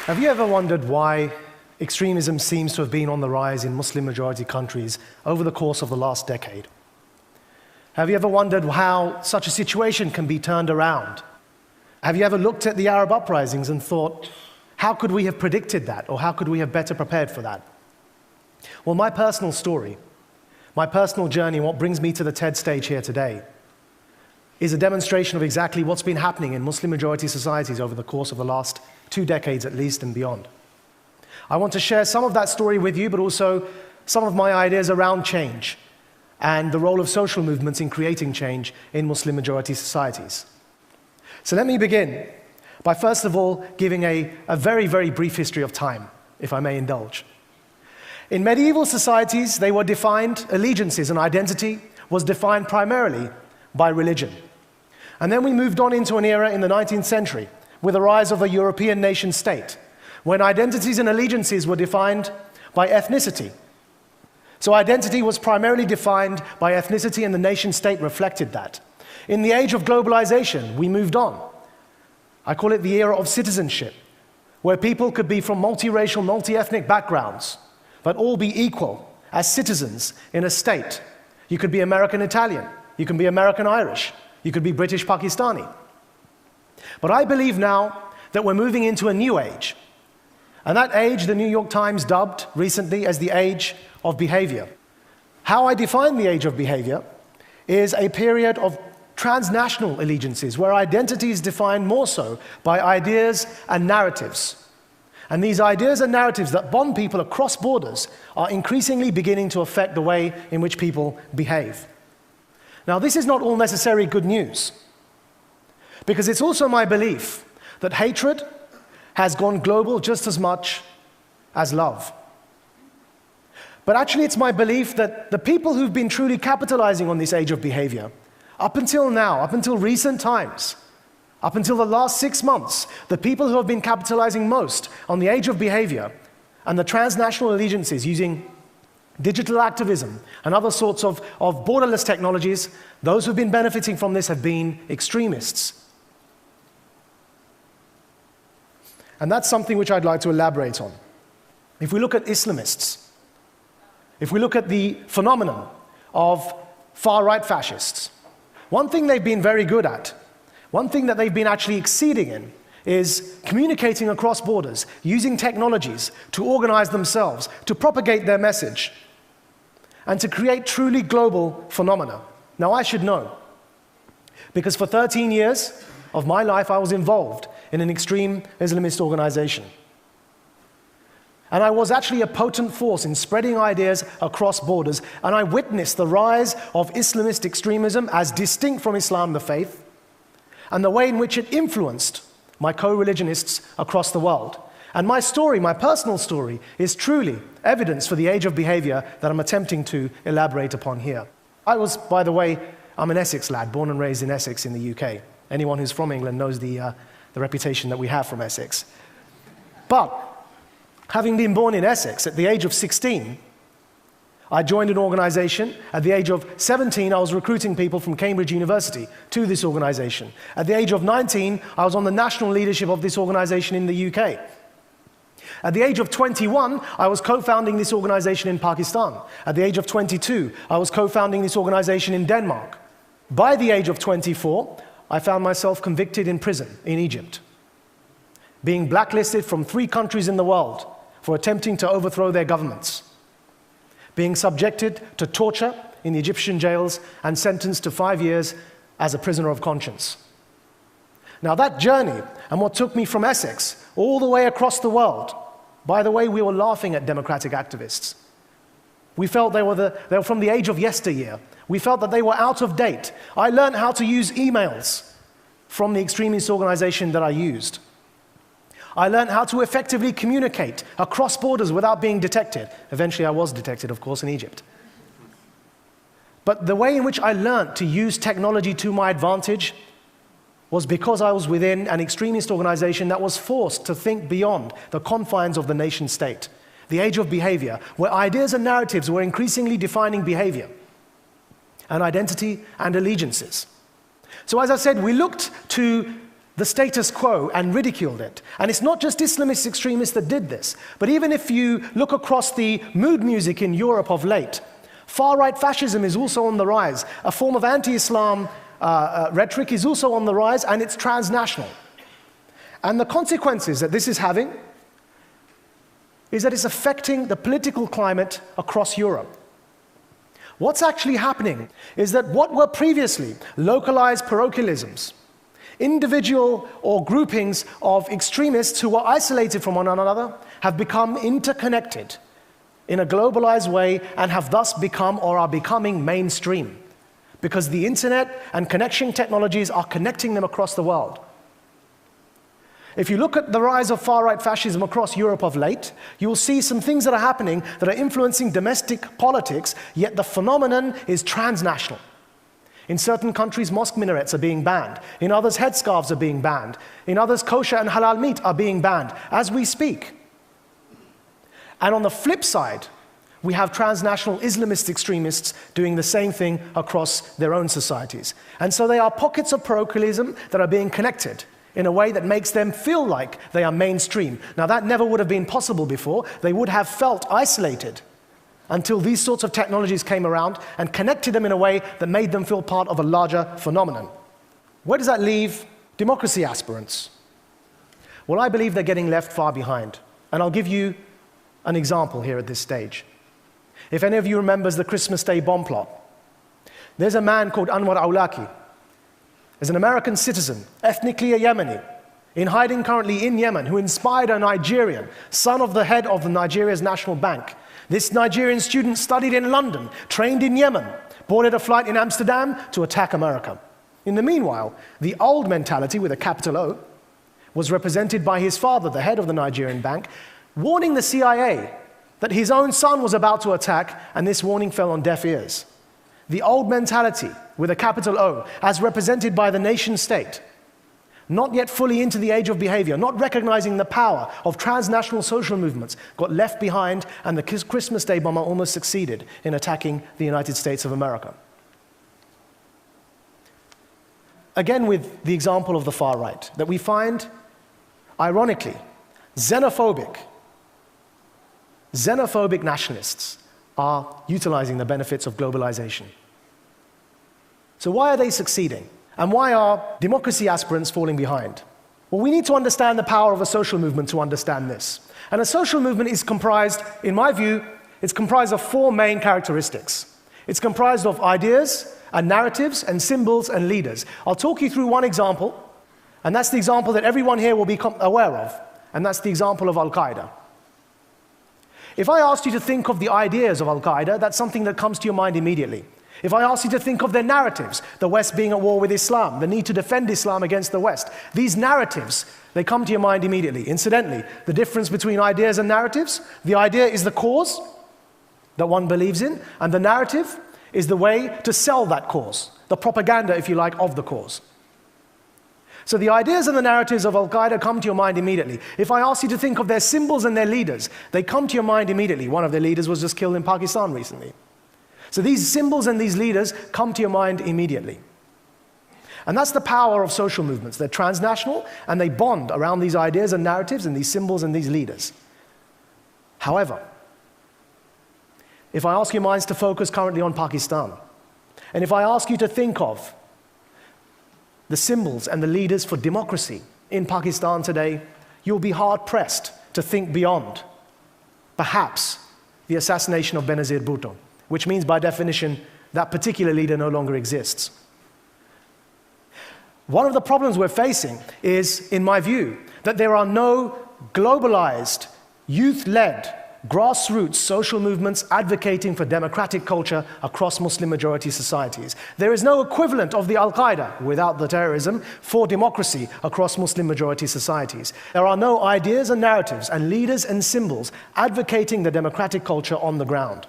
Have you ever wondered why extremism seems to have been on the rise in Muslim-majority countries over the course of the last decade? Have you ever wondered how such a situation can be turned around? Have you ever looked at the Arab uprisings and thought, how could we have predicted that, or how could we have better prepared for that? Well, my personal story, my personal journey, what brings me to the TED stage here today, is a demonstration of exactly what's been happening in Muslim-majority societies over the course of the last 2 decades at least and beyond. I want to share some of that story with you, but also some of my ideas around change and the role of social movements in creating change in Muslim-majority societies. So let me begin by first of all giving a very, very brief history of time, if I may indulge. In medieval societies, they were defined, allegiances and identity was defined primarily by religion. And then we moved on into an era in the 19th century with the rise of a European nation state, when identities and allegiances were defined by ethnicity. So identity was primarily defined by ethnicity, and the nation state reflected that. In the age of globalization, we moved on. I call it the era of citizenship, where people could be from multiracial, multi-ethnic backgrounds, but all be equal as citizens in a state. You could be American Italian, you can be American Irish, you could be British Pakistani. But I believe now that we're moving into a new age. And that age, the New York Times dubbed recently as the age of behavior. How I define the age of behavior is a period of transnational allegiances, where identity is defined more so by ideas and narratives. And these ideas and narratives that bond people across borders are increasingly beginning to affect the way in which people behave. Now, this is not all necessarily good news, because it's also my belief that hatred has gone global just as much as love. But actually, it's my belief that the people who've been truly capitalizing on this age of behavior, up until now, up until recent times, up until the last 6 months, the people who have been capitalizing most on the age of behavior and the transnational allegiances using digital activism and other sorts of borderless technologies, those who've been benefiting from this have been extremists. And that's something which I'd like to elaborate on. If we look at Islamists, if we look at the phenomenon of far-right fascists, one thing they've been very good at, one thing that they've been actually exceeding in, is communicating across borders, using technologies to organize themselves, to propagate their message, and to create truly global phenomena. Now, I should know, because for 13 years of my life, I was involved in an extreme Islamist organization. And I was actually a potent force in spreading ideas across borders, and I witnessed the rise of Islamist extremism as distinct from Islam, the faith, and the way in which it influenced my co-religionists across the world. And my story, my personal story, is truly evidence for the age of behavior that I'm attempting to elaborate upon here. I was, by the way, I'm an Essex lad, born and raised in Essex in the UK. Anyone who's from England knows the reputation that we have from Essex. But having been born in Essex at the age of 16, I joined an organization. At the age of 17, I was recruiting people from Cambridge University to this organization. At the age of 19, I was on the national leadership of this organization in the UK. At the age of 21, I was co-founding this organization in Pakistan. At the age of 22, I was co-founding this organization in Denmark. By the age of 24, I found myself convicted in prison in Egypt, being blacklisted from 3 countries in the world for attempting to overthrow their governments, being subjected to torture in the Egyptian jails and sentenced to 5 years as a prisoner of conscience. Now that journey, and what took me from Essex all the way across the world, by the way, we were laughing at democratic activists. We felt they were from the age of yesteryear. We felt that they were out of date. I learned how to use emails from the extremist organization that I used. I learned how to effectively communicate across borders without being detected. Eventually I was detected, of course, in Egypt. But the way in which I learned to use technology to my advantage was because I was within an extremist organization that was forced to think beyond the confines of the nation state. The age of behavior, where ideas and narratives were increasingly defining behavior and identity and allegiances. So as I said, we looked to the status quo and ridiculed it. And it's not just Islamist extremists that did this, but even if you look across the mood music in Europe of late, far-right fascism is also on the rise. A form of anti-Islam rhetoric is also on the rise, and it's transnational. And the consequences that this is having is that it's affecting the political climate across Europe. What's actually happening is that what were previously localized parochialisms, individual or groupings of extremists who were isolated from one another, have become interconnected in a globalized way and have thus become or are becoming mainstream, because the internet and connection technologies are connecting them across the world. If you look at the rise of far-right fascism across Europe of late, you will see some things that are happening that are influencing domestic politics, yet the phenomenon is transnational. In certain countries, mosque minarets are being banned. In others, headscarves are being banned. In others, kosher and halal meat are being banned as we speak. And on the flip side, we have transnational Islamist extremists doing the same thing across their own societies. And so they are pockets of parochialism that are being connected in a way that makes them feel like they are mainstream. Now, that never would have been possible before. They would have felt isolated until these sorts of technologies came around and connected them in a way that made them feel part of a larger phenomenon. Where does that leave democracy aspirants? Well, I believe they're getting left far behind. And I'll give you an example here at this stage. If any of you remembers the Christmas Day bomb plot, there's a man called Anwar Awlaki. As an American citizen, ethnically a Yemeni, in hiding currently in Yemen, who inspired a Nigerian, son of the head of Nigeria's National Bank. This Nigerian student studied in London, trained in Yemen, boarded a flight in Amsterdam to attack America. In the meanwhile, the old mentality, with a capital O, was represented by his father, the head of the Nigerian bank, warning the CIA that his own son was about to attack, and this warning fell on deaf ears. The old mentality, with a capital O, as represented by the nation state, not yet fully into the age of behavior, not recognizing the power of transnational social movements, got left behind, and the Christmas Day bomber almost succeeded in attacking the United States of America. Again, with the example of the far right, that we find, ironically, xenophobic nationalists are utilizing the benefits of globalization. So why are they succeeding? And why are democracy aspirants falling behind? Well, we need to understand the power of a social movement to understand this. And a social movement is comprised, in my view, it's comprised of four main characteristics. It's comprised of ideas and narratives and symbols and leaders. I'll talk you through one example, and that's the example that everyone here will become aware of, and that's the example of Al-Qaeda. If I asked you to think of the ideas of Al-Qaeda, that's something that comes to your mind immediately. If I asked you to think of their narratives, the West being at war with Islam, the need to defend Islam against the West, these narratives, they come to your mind immediately. Incidentally, the difference between ideas and narratives, the idea is the cause that one believes in, and the narrative is the way to sell that cause, the propaganda, if you like, of the cause. So the ideas and the narratives of Al-Qaeda come to your mind immediately. If I ask you to think of their symbols and their leaders, they come to your mind immediately. One of their leaders was just killed in Pakistan recently. So these symbols and these leaders come to your mind immediately. And that's the power of social movements. They're transnational, and they bond around these ideas and narratives and these symbols and these leaders. However, if I ask your minds to focus currently on Pakistan, and if I ask you to think of the symbols and the leaders for democracy in Pakistan today, you'll be hard-pressed to think beyond, perhaps, the assassination of Benazir Bhutto, which means, by definition, that particular leader no longer exists. One of the problems we're facing is, in my view, that there are no globalized, youth-led, grassroots social movements advocating for democratic culture across Muslim-majority societies. There is no equivalent of the Al-Qaeda, without the terrorism, for democracy across Muslim-majority societies. There are no ideas and narratives and leaders and symbols advocating the democratic culture on the ground.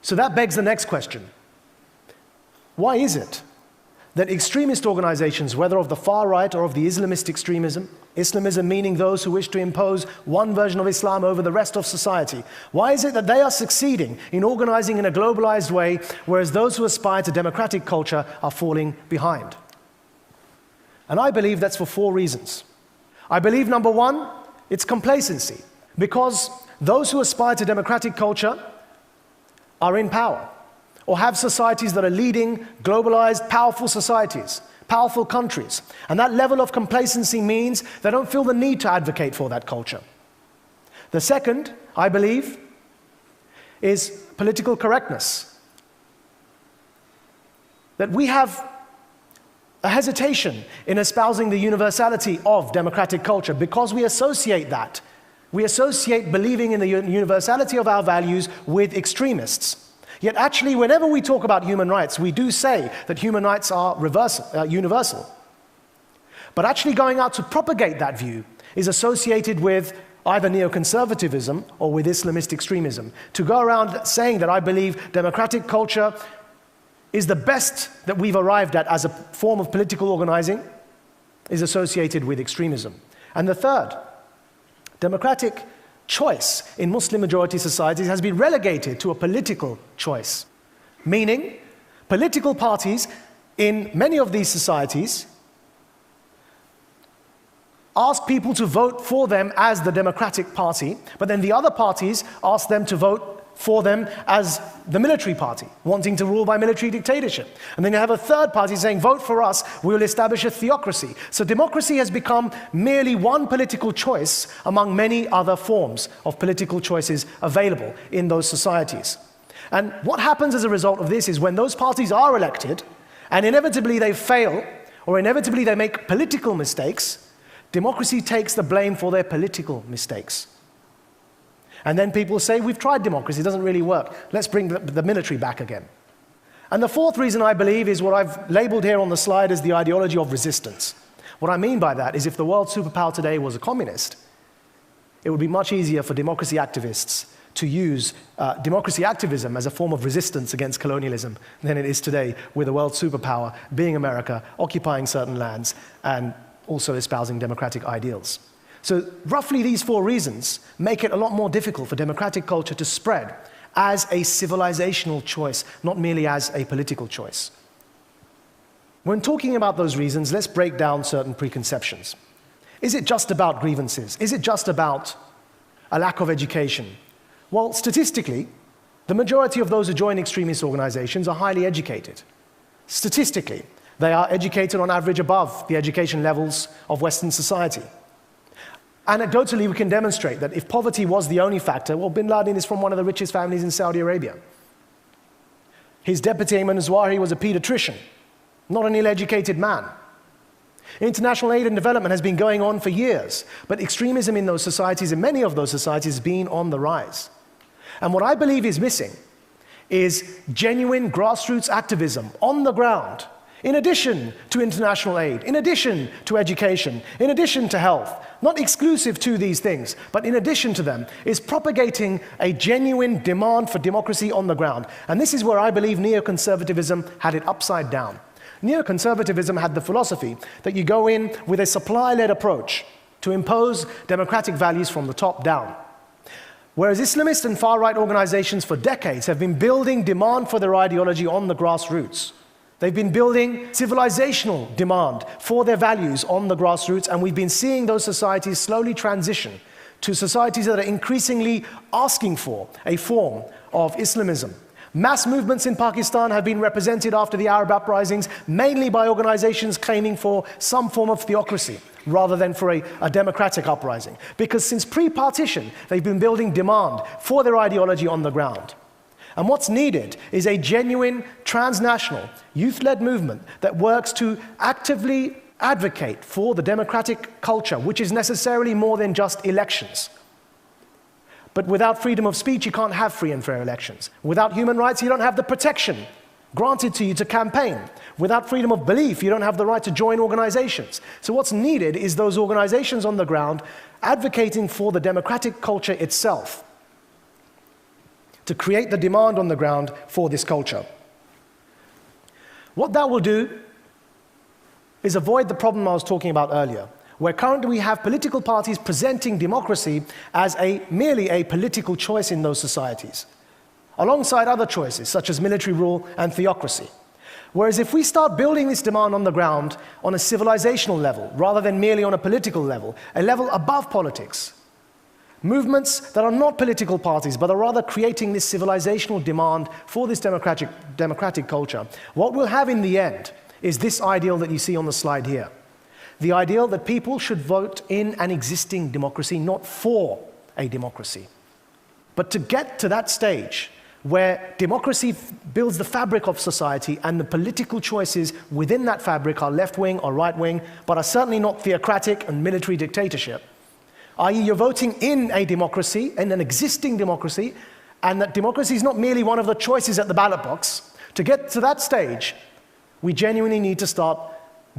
So that begs the next question. Why is it that extremist organizations, whether of the far right or of the Islamist extremism, Islamism meaning those who wish to impose one version of Islam over the rest of society, why is it that they are succeeding in organizing in a globalized way, whereas those who aspire to democratic culture are falling behind? And I believe that's for 4 reasons. I believe, number 1, it's complacency, because those who aspire to democratic culture are in power, or have societies that are leading, globalized, powerful societies, powerful countries. And that level of complacency means they don't feel the need to advocate for that culture. The second, I believe, is political correctness. That we have a hesitation in espousing the universality of democratic culture because we associate that. We associate believing in the universality of our values with extremists. Yet actually, whenever we talk about human rights, we do say that human rights are universal. But actually going out to propagate that view is associated with either neoconservatism or with Islamist extremism. To go around saying that I believe democratic culture is the best that we've arrived at as a form of political organizing is associated with extremism. And the third, democratic choice in Muslim-majority societies has been relegated to a political choice, meaning political parties in many of these societies ask people to vote for them as the Democratic Party, but then the other parties ask them to vote for them as the military party, wanting to rule by military dictatorship. And then you have a third party saying, vote for us, we will establish a theocracy. So democracy has become merely one political choice among many other forms of political choices available in those societies. And what happens as a result of this is when those parties are elected, and inevitably they fail, or inevitably they make political mistakes, democracy takes the blame for their political mistakes. And then people say, we've tried democracy, it doesn't really work. Let's bring the military back again. And the fourth reason I believe is what I've labeled here on the slide as the ideology of resistance. What I mean by that is if the world superpower today was a communist, it would be much easier for democracy activists to use democracy activism as a form of resistance against colonialism than it is today with a world superpower being America, occupying certain lands, and also espousing democratic ideals. So roughly these 4 reasons make it a lot more difficult for democratic culture to spread as a civilizational choice, not merely as a political choice. When talking about those reasons, let's break down certain preconceptions. Is it just about grievances? Is it just about a lack of education? Well, statistically, the majority of those who join extremist organizations are highly educated. Statistically, they are educated on average above the education levels of Western society. Anecdotally, we can demonstrate that if poverty was the only factor, well, bin Laden is from one of the richest families in Saudi Arabia. His deputy Ayman Zawahiri was a pediatrician, not an ill-educated man. International aid and development has been going on for years, but extremism in those societies, in many of those societies, has been on the rise. And what I believe is missing is genuine grassroots activism on the ground, in addition to international aid, in addition to education, in addition to health, not exclusive to these things, but in addition to them, is propagating a genuine demand for democracy on the ground. And this is where I believe neoconservatism had it upside down. Neoconservatism had the philosophy that you go in with a supply-led approach to impose democratic values from the top down. Whereas Islamist and far-right organizations for decades have been building demand for their ideology on the grassroots. They've been building civilizational demand for their values on the grassroots, and we've been seeing those societies slowly transition to societies that are increasingly asking for a form of Islamism. Mass movements in Pakistan have been represented after the Arab uprisings, mainly by organizations claiming for some form of theocracy, rather than for a democratic uprising. Because since pre-partition, they've been building demand for their ideology on the ground. And what's needed is a genuine, transnational, youth-led movement that works to actively advocate for the democratic culture, which is necessarily more than just elections. But without freedom of speech, you can't have free and fair elections. Without human rights, you don't have the protection granted to you to campaign. Without freedom of belief, you don't have the right to join organizations. So what's needed is those organizations on the ground advocating for the democratic culture itself, to create the demand on the ground for this culture. What that will do is avoid the problem I was talking about earlier, where currently we have political parties presenting democracy as merely a political choice in those societies, alongside other choices such as military rule and theocracy. Whereas if we start building this demand on the ground on a civilizational level, rather than merely on a political level, a level above politics, movements that are not political parties, but are rather creating this civilizational demand for this democratic culture, what we'll have in the end is this ideal that you see on the slide here. The ideal that people should vote in an existing democracy, not for a democracy. But to get to that stage, where democracy builds the fabric of society and the political choices within that fabric are left-wing or right-wing, but are certainly not theocratic and military dictatorship, i.e. you're voting in a democracy, in an existing democracy, and that democracy is not merely one of the choices at the ballot box. To get to that stage, we genuinely need to start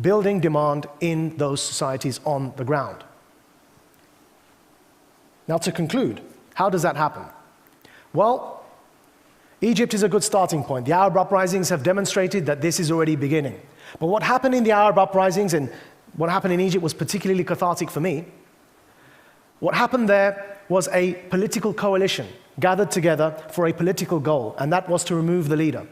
building demand in those societies on the ground. Now to conclude, how does that happen? Well, Egypt is a good starting point. The Arab uprisings have demonstrated that this is already beginning. But what happened in the Arab uprisings and what happened in Egypt was particularly cathartic for me. What happened there was a political coalition gathered together for a political goal, and that was to remove the leader.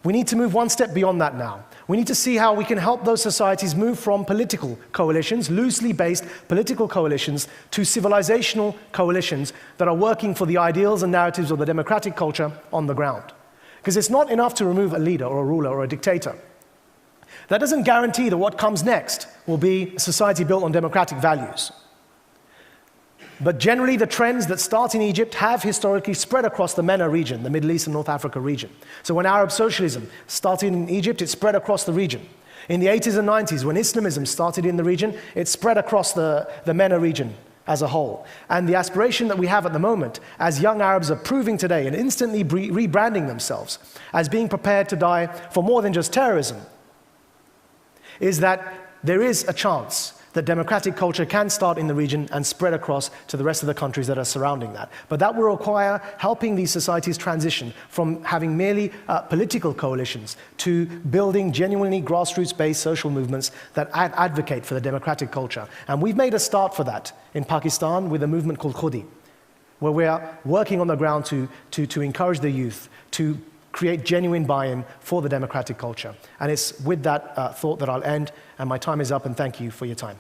We need to move one step beyond that now. We need to see how we can help those societies move from political coalitions, loosely based political coalitions, to civilizational coalitions that are working for the ideals and narratives of the democratic culture on the ground. Because it's not enough to remove a leader or a ruler or a dictator. That doesn't guarantee that what comes next will be a society built on democratic values. But generally, the trends that start in Egypt have historically spread across the MENA region, the Middle East and North Africa region. So when Arab socialism started in Egypt, it spread across the region. In the 80s and 90s, when Islamism started in the region, it spread across the MENA region as a whole. And the aspiration that we have at the moment, as young Arabs are proving today and instantly rebranding themselves as being prepared to die for more than just terrorism, is that there is a chance that democratic culture can start in the region and spread across to the rest of the countries that are surrounding that. But that will require helping these societies transition from having merely political coalitions to building genuinely grassroots-based social movements that advocate for the democratic culture. And we've made a start for that in Pakistan with a movement called Khudi, where we are working on the ground to encourage the youth to create genuine buy-in for the democratic culture. And it's with that thought that I'll end, and my time is up, and thank you for your time.